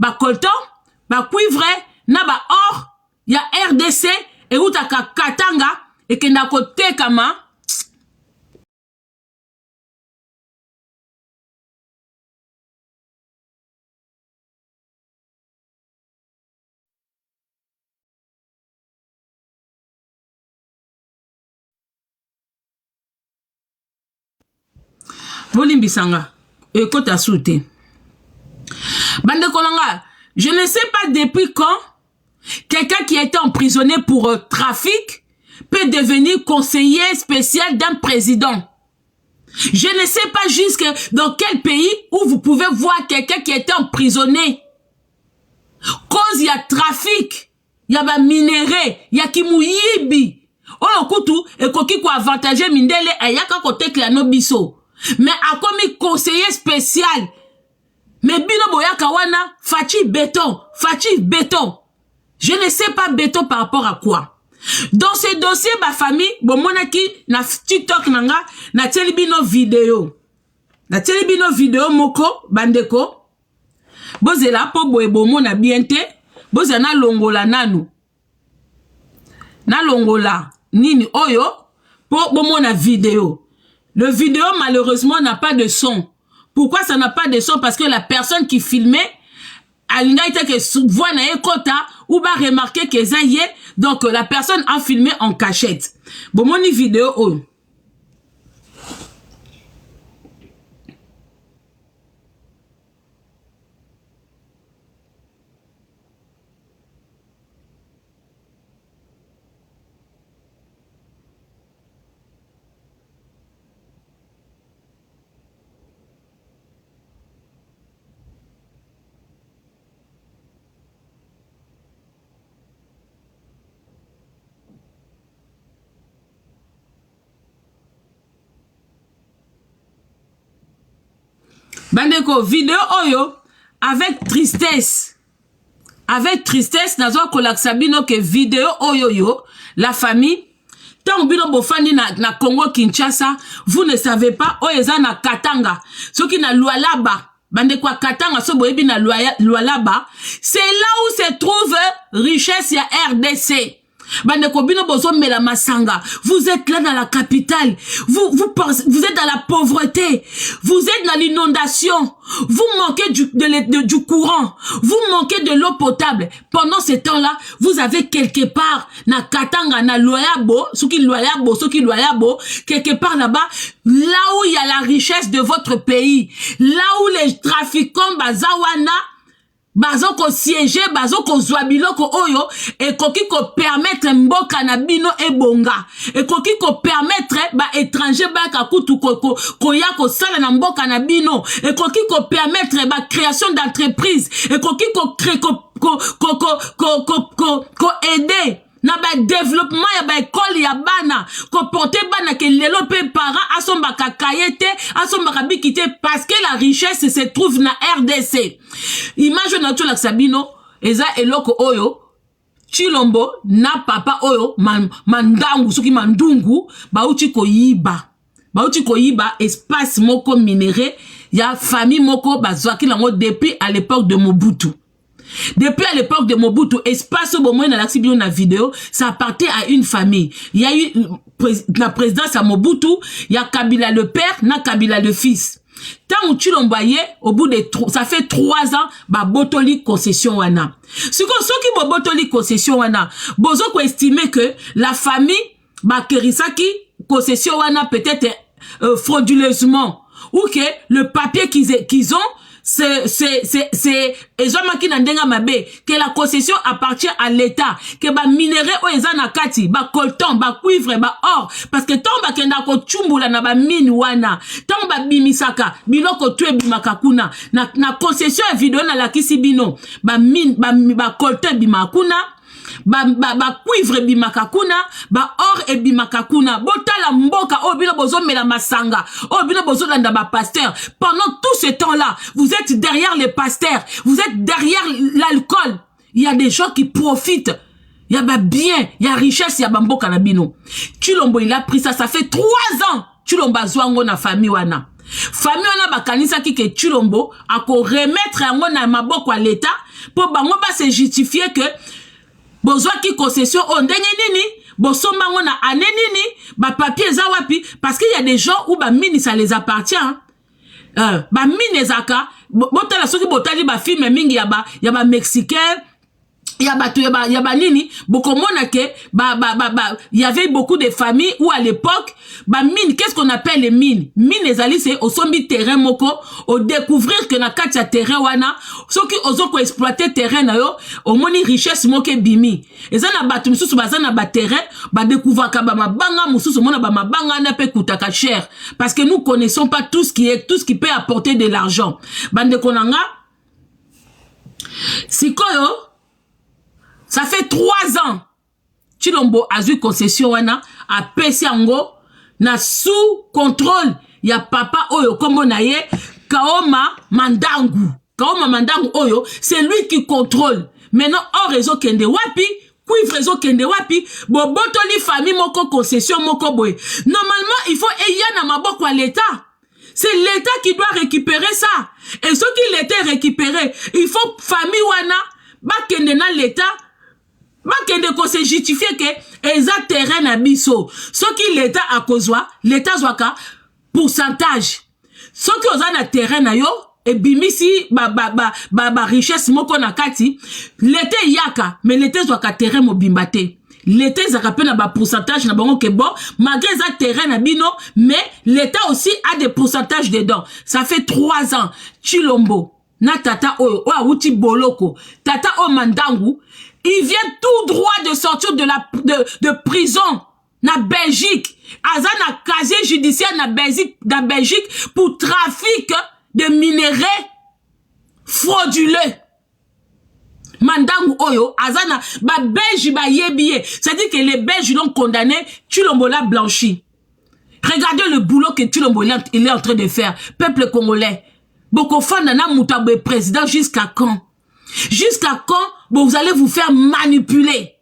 ba coltan, ba cuivre, na ba or, ya RDC, et utaka katanga, et kenda kote kama, Bolimbisanga, ekota soute. Bande Kolanga, je ne sais pas depuis quand quelqu'un qui a été emprisonné pour trafic peut devenir conseiller spécial d'un président. Je ne sais pas jusque dans quel pays où vous pouvez voir quelqu'un qui a été emprisonné. Cause il y a trafic, il y a minéré, il y a kimuyibi. Oh kutu, et koki ko avantage mindele ayaka kote klano biso. Mais a comme conseiller spécial. Mais bino boyaka wana, fachi béton. Je ne sais pas béton par rapport à quoi. Dans ce dossier, ma famille, bon monaki, na TikTok nanga, na telebino vidéo. Na telebino vidéo moko, bandeko. Bozela po boebo mona biente, bozana longola nanu. Na longola, nini oyo, po bomona vidéo. Le vidéo, malheureusement, n'a pas de son. Pourquoi ça n'a pas de son? Parce que la personne qui filmait, elle n'a été que voix na ekota, ou va remarquer que ça y est, donc la personne a filmé en cachette. Bon, mon vidéo, oh. Bandeko, vidéo oyo, avec tristesse, nazo kolakisabino que vidéo oyo yo, la famille, tant bino bofandi na Congo Kinshasa, vous ne savez pas, oyeza na Katanga, ce qui na Lualaba, bandeko a Katanga, so boyebi na Lualaba, c'est là où se trouve richesse ya RDC. Bandeko bino bozo mela masanga. Vous êtes là dans la capitale. Vous êtes dans la pauvreté. Vous êtes dans l'inondation. Vous manquez du courant. Vous manquez de l'eau potable. Pendant ce temps-là, vous avez quelque part, na Katanga, na Loyabo, Loyabo, quelque part là-bas, là où il y a la richesse de votre pays. Là où les trafiquants, bazawana, bazo ko siéger, bazo ko zwabilo ko oyo, et koki ko permettre mboka na bino ebonga, et koki ko permettre ba étranger ba kakutu ko ya ko sala na mboka na bino, et koki ko permettre ba création d'entreprise, et koki ko créer ko aider na ba développement ya ba école ya bana, ko porter bana ke lelo pe parents asomba kakayete, asomba kabikite, parce que la richesse se trouve na RDC. Image na tula sabino eza eloko oyo Chilombo na papa oyo mandangu suki mandungu bauti koyiba espace moko minéré ya famille moko bazwaki lango depuis à l'époque de Mobutu. Depuis à l'époque de Mobutu, espace au moment dans la vidéo, ça appartient à une famille. Il y a eu la présidence à Mobutu, il y a Kabila le père, na Kabila le fils. Tant où tu l'envoyais, au bout de ça fait 3 ans, bah botoli concession wana. Ce qui botoli concession wana, bozo ko estimer que la famille bah kerisaki concession wana peut-être frauduleusement, ou que le papier qu'ils ont c'est que la concession appartient à l'État, que ba minerai o ezana kati, ba coltan, ba cuivre, ba or, parce que tant ba kenda ko chumbula na ba mine wana, tant ba bimisaka, biloko tue bimakakuna, na concession vidéo na la kisibino, ba mine, ba coltan bimakuna, ba cuivre bimakakuna, ba or e bimakakuna, botala mboka, oh bino bozo mela masanga, oh bino bozo landa ba pasteur. Pendant tout ce temps-là, vous êtes derrière les pasteurs, vous êtes derrière l'alcool. Il y a des gens qui profitent. Il y a bien, il y a richesse, il y a mboka na bino. Chilombo il a pris ça, ça fait 3 ans. Chilomba zwango na famille wana. Famille on a bakanisa ki ke Tshilombo ako remettre yango na maboko à l'état pour bango ba se justifier que bozwa ki concession on ndenge nini bosomba ngo na ane nini ba papier za wapi parce qu'il y a des gens où ba mine ça les appartient ba mine zaka botala soki botali ba film mingi ya ba mexicain ya ba nini bokomona ke il y avait beaucoup de familles où à l'époque ba mine qu'est-ce qu'on appelle les mines ezali c'est au sombi terrain moko au découvrir que na kati ya terrain wana soki ozo ko exploiter terrain na yo au moni richesse moko bimi eza na batu mususu bazana ba terrain ba découvrir ka ba mabanga mususu mona ba mabanga na pe kutaka cher parce que nous connaissons pas tout ce qui peut apporter de l'argent bande konanga sikoyo. Ça fait 3 ans. Tshilombo a eu concession wana a pesi yango na sous contrôle ya papa oyo kombo na ye Kaoma Mandangu. Kaoma Mandangu oyo, c'est lui qui contrôle. Maintenant hors réseau kende wapi, cuivre réseau kende wapi, botoli famille moko concession moko boy. Normalement, il faut eya na maboko à l'état. C'est l'état qui doit récupérer ça. Et ce qui l'était récupéré, il faut famille wana ba kende na l'état. Bakende ko se justifier que eza terrain na biso. Ce qui l'état a kozwa, l'état zwaka pourcentage. Ce qui oza na terrain na yo et bimisi ba richesse moko na kati, l'état yaka, mais l'état zwaka terrain mobimbate. L'état zaka pe na ba pourcentage na bango ke bon, malgré eza terrain na bino, mais l'état aussi a des pourcentages dedans. Ça fait 3 ans. Tshilombo na tata oyo, outi boloko, tata o Mandangu, il vient tout droit de sortir de prison na Belgique. Azana casier judiciaire na Belgique pour trafic de minerais frauduleux. Mandangu oyo, Azana, ba Belge ba yebie. C'est-à-dire que les Belges l'ont condamné, Tshilombo l'a blanchi. Regardez le boulot que Tshilombo il est en train de faire. Peuple congolais. Boko Fandana Moutabe président jusqu'à quand? Jusqu'à quand vous allez vous faire manipuler?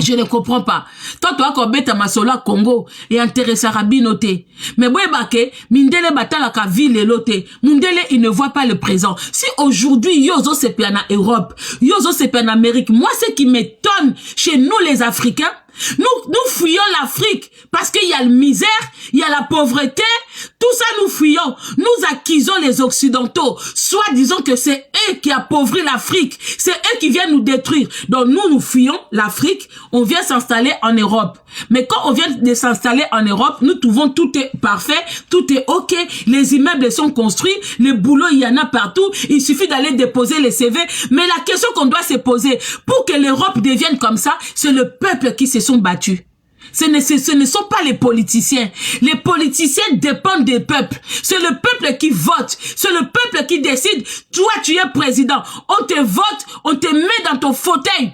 Je ne comprends pas. Toi, quand beta masola Congo et intéressé à Rabinoté. Mais bouébake, mindele batala ka ville et loté. Mindele, il ne voit pas le présent. Si aujourd'hui, yozo se en Europe, yozo se en Amérique, moi, ce qui m'étonne chez nous, les Africains, nous fuyons l'Afrique parce qu'il y a la misère, il y a la pauvreté, tout ça nous fuyons. Nous accusons les Occidentaux, soit disons que c'est eux qui appauvrissent l'Afrique, c'est eux qui viennent nous détruire. Donc nous fuyons l'Afrique, on vient s'installer en Europe. Mais quand on vient de s'installer en Europe, nous trouvons tout est parfait, tout est ok, les immeubles sont construits, les boulots il y en a partout, il suffit d'aller déposer les CV. Mais la question qu'on doit se poser, pour que l'Europe devienne comme ça, c'est le peuple qui se sont battus. Ce ne sont pas les politiciens. Les politiciens dépendent des peuples. C'est le peuple qui vote. C'est le peuple qui décide. Toi, tu es président. On te vote, on te met dans ton fauteuil.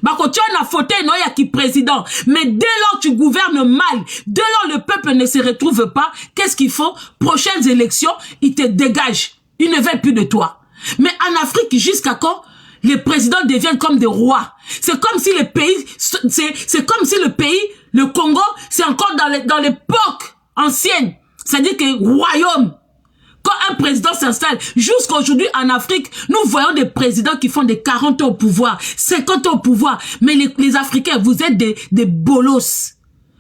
Bako, tu as un fauteuil, non, il y a qui président. Mais dès lors que tu gouvernes mal, dès lors le peuple ne se retrouve pas, qu'est-ce qu'il faut? Prochaines élections, ils te dégagent. Ils ne veulent plus de toi. Mais en Afrique, jusqu'à quand? Les présidents deviennent comme des rois. C'est comme si le pays, c'est comme si le pays, le Congo, c'est encore dans l'époque ancienne. C'est-à-dire que royaume. Quand un président s'installe, jusqu'aujourd'hui en Afrique, nous voyons des présidents qui font des 40 ans au pouvoir, 50 ans au pouvoir. Mais les Africains, vous êtes des bolos.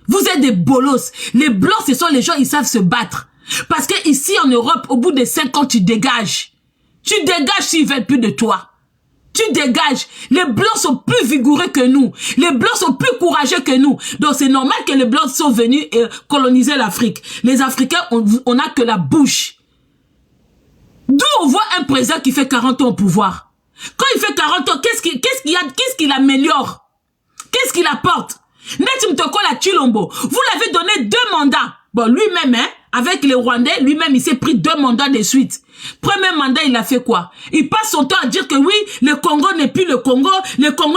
Vous êtes des bolos. Les blancs, ce sont les gens, ils savent se battre. Parce que ici en Europe, au bout de 5 ans, tu dégages. Tu dégages s'ils veulent plus de toi. Tu dégages. Les blancs sont plus vigoureux que nous. Les blancs sont plus courageux que nous. Donc c'est normal que les blancs sont venus coloniser l'Afrique. Les Africains, on n'a que la bouche. D'où on voit un président qui fait 40 ans au pouvoir. Quand il fait 40 ans, qu'est-ce qu'il améliore? Qu'est-ce qu'il apporte? Netim Tokola Tshilombo, vous l'avez donné 2 mandats. Bon, lui-même, hein, avec les Rwandais, lui-même, il s'est pris 2 mandats de suite. Premier mandat, il a fait quoi? Il passe son temps à dire que oui, le Congo n'est plus le Congo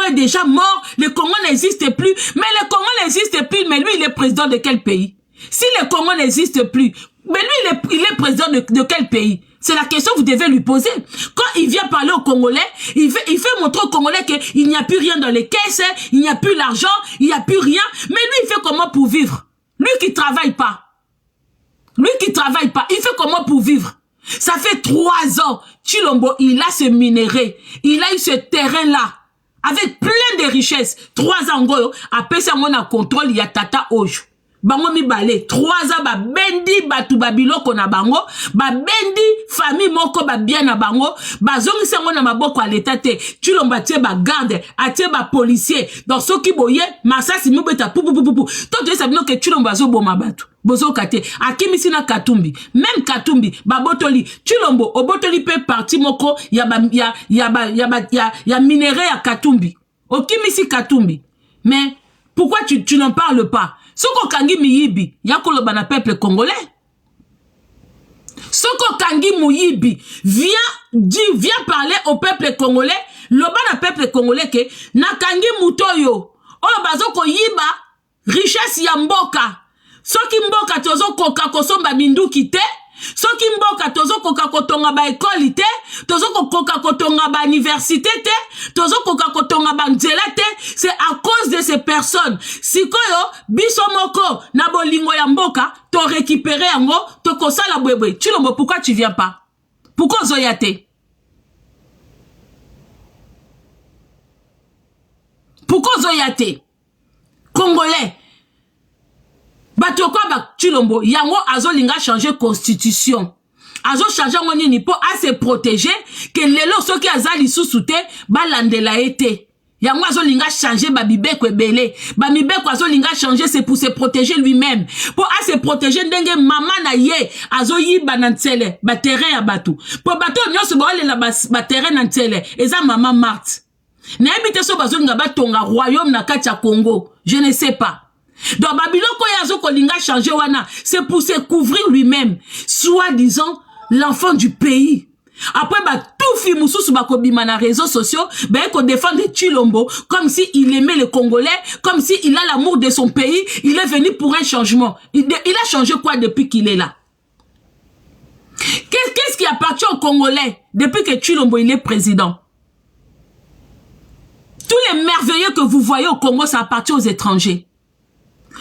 est déjà mort, le Congo n'existe plus. Mais le Congo n'existe plus, mais lui, il est président de quel pays? Si le Congo n'existe plus, mais lui, il est président de quel pays? C'est la question que vous devez lui poser. Quand il vient parler aux Congolais, il fait montrer aux Congolais qu'il n'y a plus rien dans les caisses, il n'y a plus l'argent, il n'y a plus rien. Mais lui, il fait comment pour vivre? Lui qui travaille pas. Lui qui travaille pas, il fait comment pour vivre? Ça fait 3 ans, Tshilombo, il a ce minerai, il a eu ce terrain-là, avec plein de richesses. 3 ans, après ça, on a contrôle, il y a Tata Ojo. Bango mi balé 3 ans ba bendi batu babiloko na bango ba bendi famille moko ba bien na bango ba zongi sango na maboko à l'état te Tshilombo tie ba garde atie ba policier dans ce qui boye masasi mi beta pou to te sabino que Tshilombo azo boma batu bozo kate akimisi na Katumbi même Katumbi ba botoli Tshilombo obotoli pe parti moko ya minerai à Katumbi okimisi Katumbi mais pourquoi tu n'en parles pas? Soko kangi miyibi, yako loba na peuple congolais. Soko kangi muyibi, viens parler au peuple congolais, loba na peuple congolais ke, na kangi mutoyo, oyo bazoko yiba, richesse ya mboka. Soki mboka tozo koka kosomba minduki te, soki mboka tozo koka kotonga ba école te, tozo koka kotonga ba université te, tozo koka kotonga ba nzela te, c'est à cause de ces personnes. Sikoyo biso moko na bolingo ya mboka to récupérer yango to kosala bwebwe. Tshilombo, pourquoi tu viens pas? Pourquoi zoyate? Pourquoi zoyate? Congolais bato kwa ba Tshilombo yango azolinga changer constitution azo changer ngoni ni po a se protéger que lelo soki azali susute balandela ete yango azolinga changer ba bibeko ebele ba mibeko azolinga changer c'est pour se protéger lui-même po a se protéger ndenge mama na ye azoyiba na ntsele ba terrain ya bato po bato nyonso baolela ba terrain na ntsele eza mama Marthe na ebite so bazolinga batonga royaume na kati ya Congo je ne sais pas. Donc babiloko yazo kolinga changer wana c'est pour se couvrir lui-même soi-disant l'enfant du pays. Après tout fi mususu bakobima na réseaux sociaux ko défendre Tshilombo comme si il aimait les Congolais, comme si il a l'amour de son pays, il est venu pour un changement. Il a changé quoi depuis qu'il est là? Qu'est-ce qui appartient aux Congolais depuis que Tshilombo il est président? Tous les merveilleux que vous voyez au Congo ça appartient aux étrangers.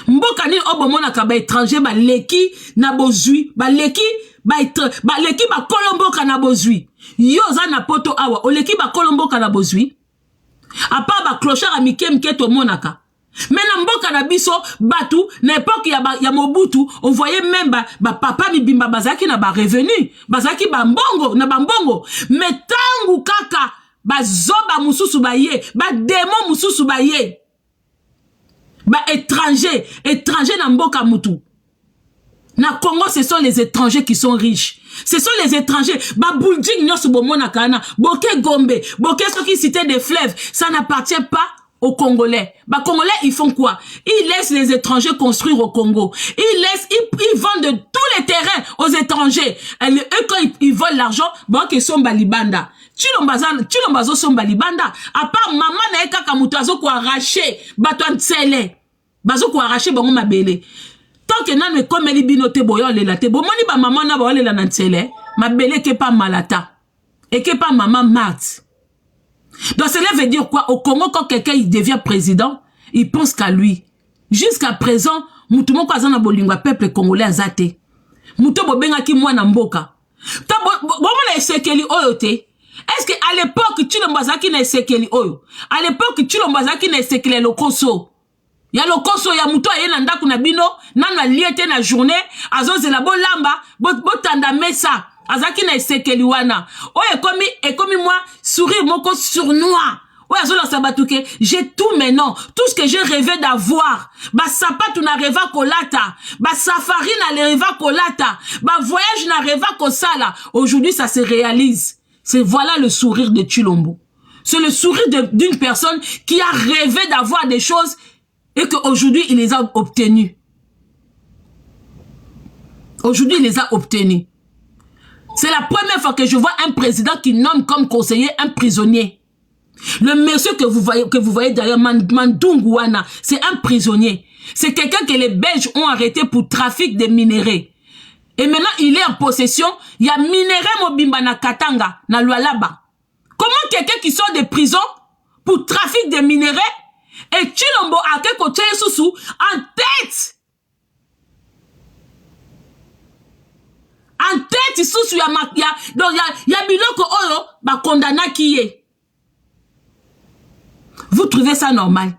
Mboka ni obomona ka ba étranger ba leki na bozui ba leki ba kolomboka na bozui yo za na poto awa oleki ba kolomboka na bozui apa ba clochard a mike to monaka mais na mboka na biso batu na époque ya Mobutu on voyait même ba papa mibimba bazaki na ba revenu bazaki ba mbongo na ba mbongo mais tangu kaka ba zoba mususu ba ye ba démon mususu ba ye ba étranger na mboka mutu. Na Congo, ce sont les étrangers qui sont riches. Ce sont les étrangers. Ba building nyonso bomona kana, boke gombe, boke soki cité des fleuves, ça n'appartient pas aux Congolais. Ba Congolais, ils font quoi? Ils laissent les étrangers construire au Congo. Ils vendent tous les terrains aux étrangers. Et eux, quand ils volent l'argent, bon, qu'ils sont balibanda. Tshilombo somba libanda. À part maman na eka kamutazo ko arracher, bato ntsele. Bazo ko arracher bango mabele. Tant que nan me comme libino te boyo lela te bo moni ba maman na ba lela na ntsele, mabele ke pas malata. Et que pas maman Marthe. Donc cela veut dire quoi? Au Congo, quand quelqu'un il devient président, il pense qu'à lui. Jusqu'à présent, mutumo kwa zana bolingwa peuple congolais azate. Muto bobenga ki mwana mboka. Ta bomona esekeli oyote. Est-ce que à l'époque Tshilombo zaki na esekeli oyo? À l'époque Tshilombo zaki na esekeli lokoso. Ya lokoso ya muto ayena ndaku na bino, nana liete na journée, azozela bo lamba, bo tanda mesa. Azaki na esekeli wana. Oye ekomi moi sourire moko sournois. Oye azola sabatuke, j'ai tout maintenant, tout ce que j'ai rêvé d'avoir. Ba sapatu na rêva kolata, ba safari na rêva kolata, ba voyage na rêva kosala. Aujourd'hui ça se réalise. C'est voilà le sourire de Tshilombo. C'est le sourire d'une personne qui a rêvé d'avoir des choses et qu'aujourd'hui il les a obtenues. Aujourd'hui il les a obtenues. C'est la première fois que je vois un président qui nomme comme conseiller un prisonnier. Le monsieur que vous voyez derrière Mandungouana, c'est un prisonnier. C'est quelqu'un que les Belges ont arrêté pour trafic de minerais. Et maintenant, il est en possession. Il y a minerais mobimba na Katanga, na Lualaba. Comment quelqu'un qui sort de prison pour trafic de minerais et Tshilombo a quelque côté sous en tête? en tête sous donc y a biloko oyo ba condamna qui est. Vous trouvez ça normal?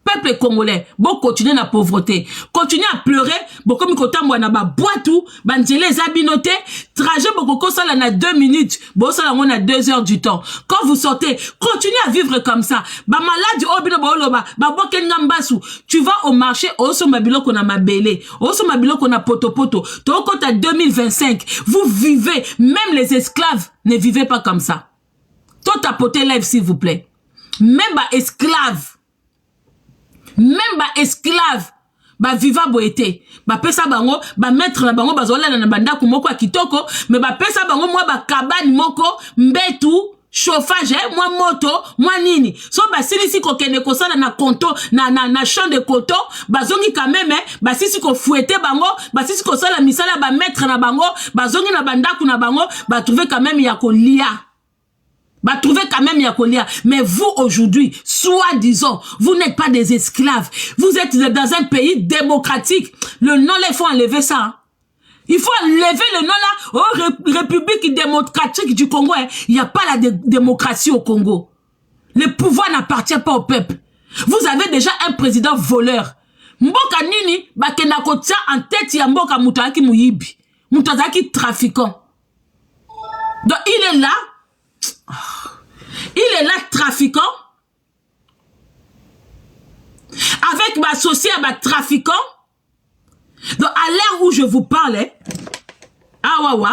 Peuple congolais, bon continuer la pauvreté, continuer à pleurer, bon comme côté moi na ba boitou, banjele zabinoté, trajet beaucoup ça là na 2 minutes, bon ça là on a 2 heures du temps. Quand vous sortez, continuez à vivre comme ça. Ba malade oh bino ba oloba, ba boke ngambasu, tu vas au marché, oh so mabilo qu'on a mabélé, oh so mabilo qu'on a poto, to quand à 2025, vous vivez, même les esclaves ne vivez pas comme ça. Toi tapoter lève s'il vous plaît. Même ba esclave ba viva boete ba pesa bango ba mettre na bango bazola na banda kumoko ya kitoko mais ba pesa bango moi ba kabani moko mbetu chauffage moi moto moi nini so ba silisi ko kene ko sala na konto na champ de coton bazongi quand même ba sisi ko fouetter bango ba sisi ko sala misala ba mettre na bango bazongi na banda ku na bango ba trouver quand même ya ko lia. Bah trouver quand même Yakolia. Mais vous aujourd'hui, soi-disant, vous n'êtes pas des esclaves. Vous êtes dans un pays démocratique. Le nom là, il faut enlever ça. Hein. Il faut enlever le nom là. Oh, République démocratique du Congo. Hein. Il n'y a pas la démocratie au Congo. Le pouvoir n'appartient pas au peuple. Vous avez déjà un président voleur. Mboka nini, bakena kotia en tête ya mboka mutaki muyibi. Mutaki trafiquant. Donc il est là. Il est là trafiquant avec ma associé à ma trafiquant. Donc à l'heure où je vous parle, ah ouais,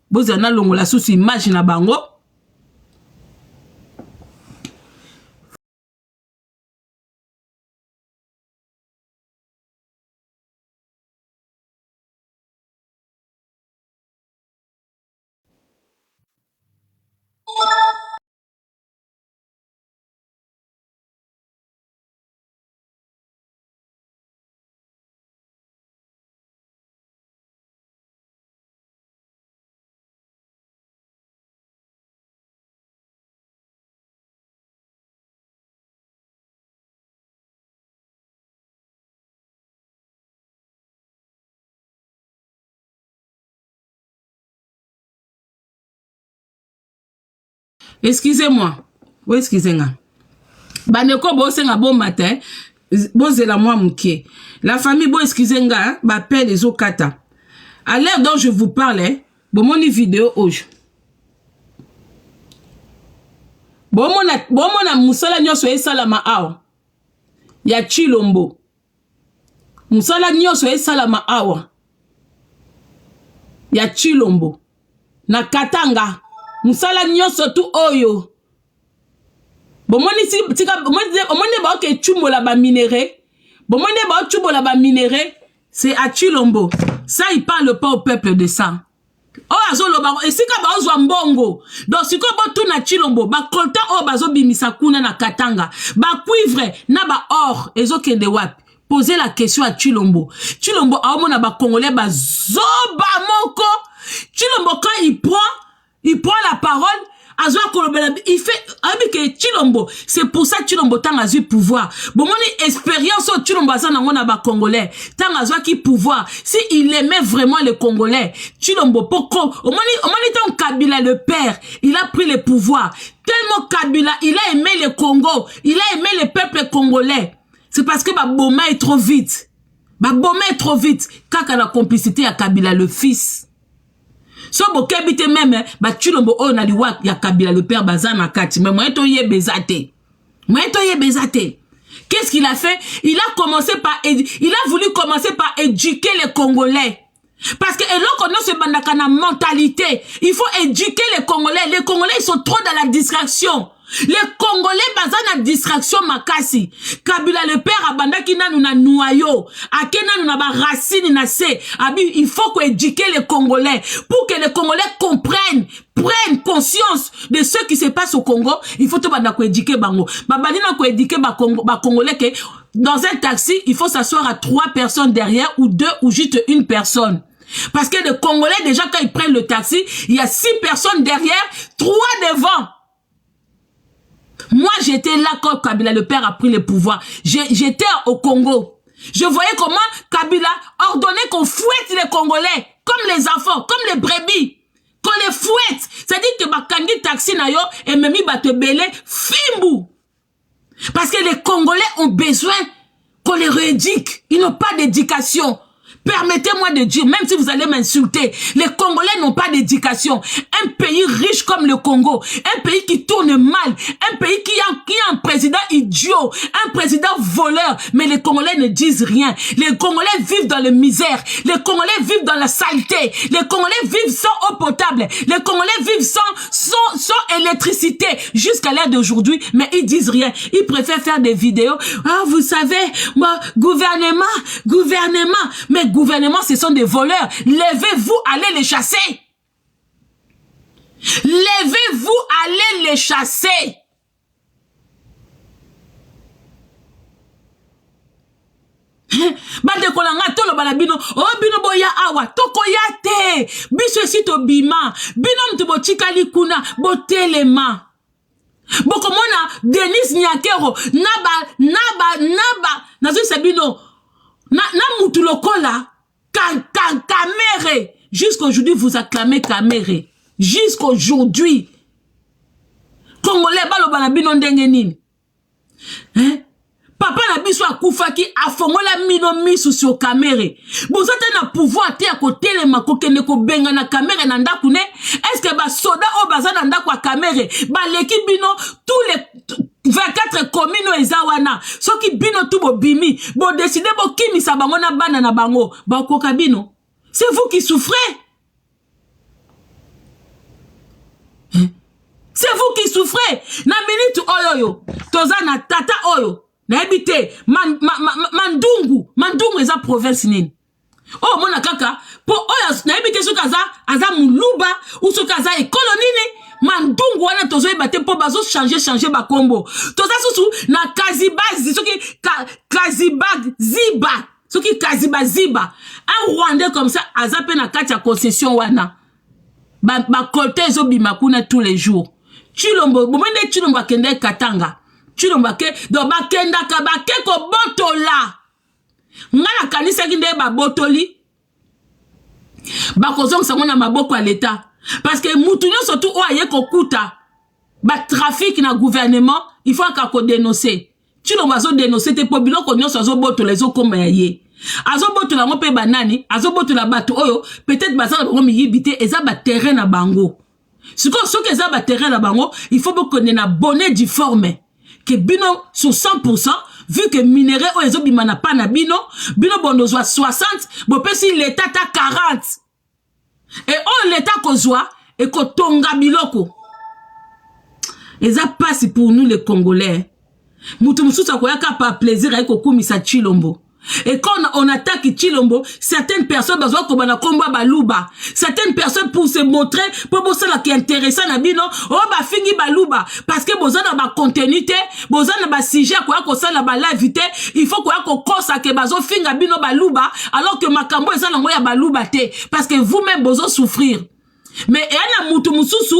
vous en avez la sous image na bango. Excusez-moi. Oui, excusez-moi. Baneko bo senga bon matin. Bozela moi mouké. La famille bo excusez-moi, m'appelle les okata. À l'heure dont je vous parlais, bon mon vidéo aujourd'hui. Bon mon musala nyoso esalama awa. Ya Chilombo. Musala nyoso esalama awa. Ya Chilombo. Na Katanga. Musala nyoso tu oyo. Bomoni tika omone ba ke chumbola ba minéré. Bomone ba chumbola ba minéré, c'est à Chilombo. Ça il parle pas au peuple de ça. Oh azolo ba esika ba ozwa mbongo. Donc siko bo tu na Chilombo, ba kolta o bazo bimisa kuna na Katanga. Ba cuivre na ba or ezokende wapi. Posez la question à Chilombo. Chilombo a omona ba congolais ba zoba moko. Chilombo quand il prend la parole, il fait avec Chilombo. C'est pour ça que Chilombo tant a eu pouvoir. Bon, mon expérience au Chilombo ça n'a pas congolais. Tant a eu pouvoir. Si il aimait vraiment les Congolais, Chilombo pourquoi au moment Kabila le père, il a pris le pouvoir. Tellement Kabila, il a aimé le Congo, il a aimé le peuple congolais. C'est parce que Boma est trop vite. Boma est trop vite. Quand la complicité à Kabila le fils. So bokebite même ba Chilombo o na liwa ya Kabila le père bazana kati mais moi to ye bezate. Qu'est-ce qu'il a fait? Il a voulu commencer par éduquer les Congolais. Parce que là qu'on a ce bandakana mentalité, il faut éduquer les Congolais. Les Congolais ils sont trop dans la distraction. Les Congolais bazana distraction makasi. Kabila le père abandaki nanu na noyau, akena nanu na ba racine na se. Abi il faut qu'on éduque les Congolais pour que les Congolais prennent conscience de ce qui se passe au Congo. Il faut tout banda ko éduquer bango. Babani na ko éduquer ba Congolais que dans un taxi, il faut s'asseoir à 3 personnes derrière ou 2 ou juste une personne. Parce que les Congolais déjà quand ils prennent le taxi, il y a 6 personnes derrière, 3 devant. Moi, j'étais là quand Kabila, le père, a pris le pouvoir. J'étais au Congo. Je voyais comment Kabila ordonnait qu'on fouette les Congolais. comme les enfants, comme les brebis, qu'on les fouette. C'est-à-dire que bakangi taxi na yo et memi bate belé fimbu. Parce que les Congolais ont besoin qu'on les rééduque. Ils n'ont pas d'éducation. Permettez-moi de dire, même si vous allez m'insulter, les Congolais n'ont pas d'éducation. Un pays riche comme le Congo, un pays qui tourne mal, un pays qui a un président idiot, un président voleur, mais les Congolais ne disent rien. Les Congolais vivent dans la misère, les Congolais vivent dans la saleté, les Congolais vivent sans eau potable, les Congolais vivent sans électricité jusqu'à l'heure d'aujourd'hui, mais ils disent rien. Ils préfèrent faire des vidéos. Ah, vous savez, moi, gouvernement, mais gouvernement, ce sont des voleurs. Levez-vous, allez les chasser. Levez-vous, allez les chasser. Bande kolanga tolo balabino o bino boya awa toko yate biso esito bima bino mtubo chikali kuna botelema boko mona Denis Nyakero naba nazo sabino na mutu lokola Kamere. Jusqu'aujourd'hui, vous acclamez Kamere. Jusqu'aujourd'hui. Congolais, balo banabino ndenge nini. Hein? Papa na biso akufaki afongola mino misu sur Kamere. Bozate na pouvoir te akotele makokene ko benga na Kamere na ndaku ne. Est-ce que ba soda o baza na ndaku a Kamere ba leki bino tous les 24 communes ezawana soki bino tout bo bimi bo décider bo kimisa bango na bana na bango ba koka bino. C'est vous qui souffrez. Hein? C'est vous qui souffrez. Na minute oyoyo toza na tata oyo na ebite mandungu eza province nini. Oh mona kaka po oyo na ebite soka aza muluba ou soka aza ekolo nini. Mandungu wana tozo ebate po bazo changer ba kombo. Toza susu na Kazibazi soki Kazibag Ziba. Soki Kaziba Ziba. Un Rwandais comme ça azape na kati ya concession wana. Ba kolte zo bimakuna tous les jours. Chilombo bomende Chilombo kende Katanga. Chilombo ke do bakenda ka bakeko botola. Ngala kanisa kinde ba botoli. Ba kozong sangona maboko à l'état. Parce que moutounyo surtout oye kokuta ba trafic na gouvernement il faut qu'on dénoncer. Tu n'as pas dénoncer tes pobilo ko nyoso zo boto les zo koma ye. Azo boto la ngope banani, azo boto la bato oyo peut-être bazala ko mi yibité eza ba terrain na bango. Ce que eza ba terrain na bango, il faut beaucoup na bonnet difforme que bino sur 100% vu que minerai o ezo bimana pa na bino bondo zo 60, bo pesi l'état ta 40. Et on l'état kozwa et ko tonga biloko. Et ça passe pour nous les Congolais. Moutou moussousa koyaka pas plaisir avec Kokumisa Chilombo. Et quand on attaque Chilombo, certaines personnes besoin comme na combat baluba. Certaines personnes pour se montrer pour bosser la qui est intéressant na bino, oh ba fingi baluba parce que besoin na ba continuité, besoin na ba sujet quoi ko ça na ba live té, il faut quoi ko kosa ke bazo finga bino baluba alors que makambo eza na ngoya baluba té parce que vous-même besoin souffrir. Mais yana mutu mususu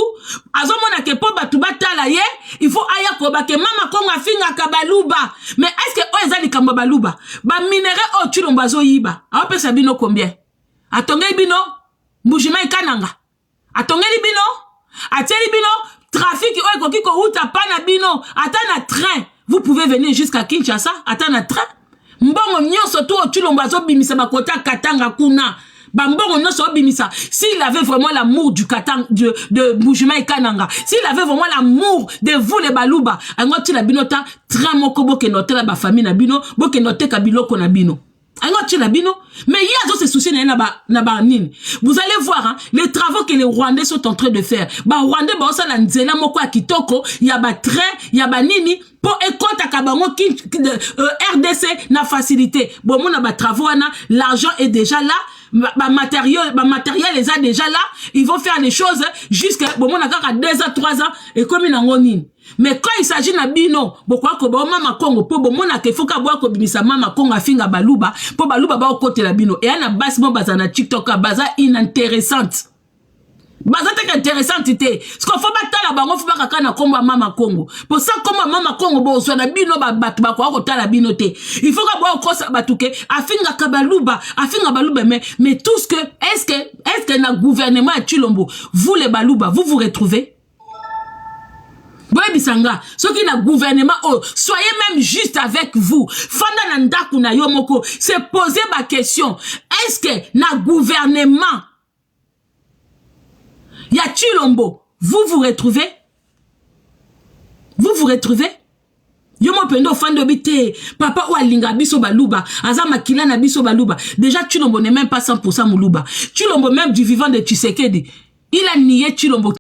azomona ke po batu batala ye il faut aya ko ba ke mama konga finga ka baluba mais est-ce que o ezali kamba baluba ba minerai o Chilombo zo yiba a pesa bino combien atongeli bino mbujima ikananga atongeli bino ateli bino trafic o ekoki ko uta pana bino ata na train vous pouvez venir jusqu'à Kinshasa ata na train mbongo nyonso to o Chilombo zo bimisa bakota Katanga kuna. Bambongo non so bimisa. S'il avait vraiment l'amour du Katang de Mbujima et Kananga, s'il avait vraiment l'amour de vous les baluba, angoti la binota tramoko boke note la ba famille na bino, boke note kabiloko na bino. Angoti la bino, mais il y a d'autres soucis na ba nini. Vous allez voir hein, les travaux que les Rwandais sont en train de faire. Ba Rwandais ba osa la nzela moko kitoko, y a ba train, y a ba nini pour écouter kabango ki RDC na facilité. Bon mon na ba travaux na, l'argent est déjà là. Matériel les a déjà là, ils vont faire les choses jusqu'à bon on a 2 ans 3 ans et comme ils n'ont rien. Mais quand il s'agit na bino pourquoi que bon mama Congo po bon mona ke foka boa ko bimisa mama Congo afinga baluba po baluba ba côté la bino et ana bas bon bazana TikTok baza inintéressante Bazate intéressante té. Ce qu'on faut battre la bango faut pas kakana komba mama Congo. Pour ça komba mama Congo bo so na bino ba batu ba ko ta la bino té. Il faut que bo kosa batuke afinga kabaluba, afinga baluba mais tout ce que est-ce que na gouvernement à Chilombo, vous les baluba, vous retrouvez? Boy bisanga, ce qui na gouvernement oh, soyez même juste avec vous. Fanda na ndaku na yomoko, c'est poser ma question. Est-ce que na gouvernement ya Chilombo, vous retrouvez? Vous retrouvez? Yomo pendo fando bite, papa ou alinga biso baluba, azama kila na biso baluba. Déjà Chilombo n'est même pas 100% moulouba. Chilombo même du vivant de Tshisekedi, il a nié Chilombo.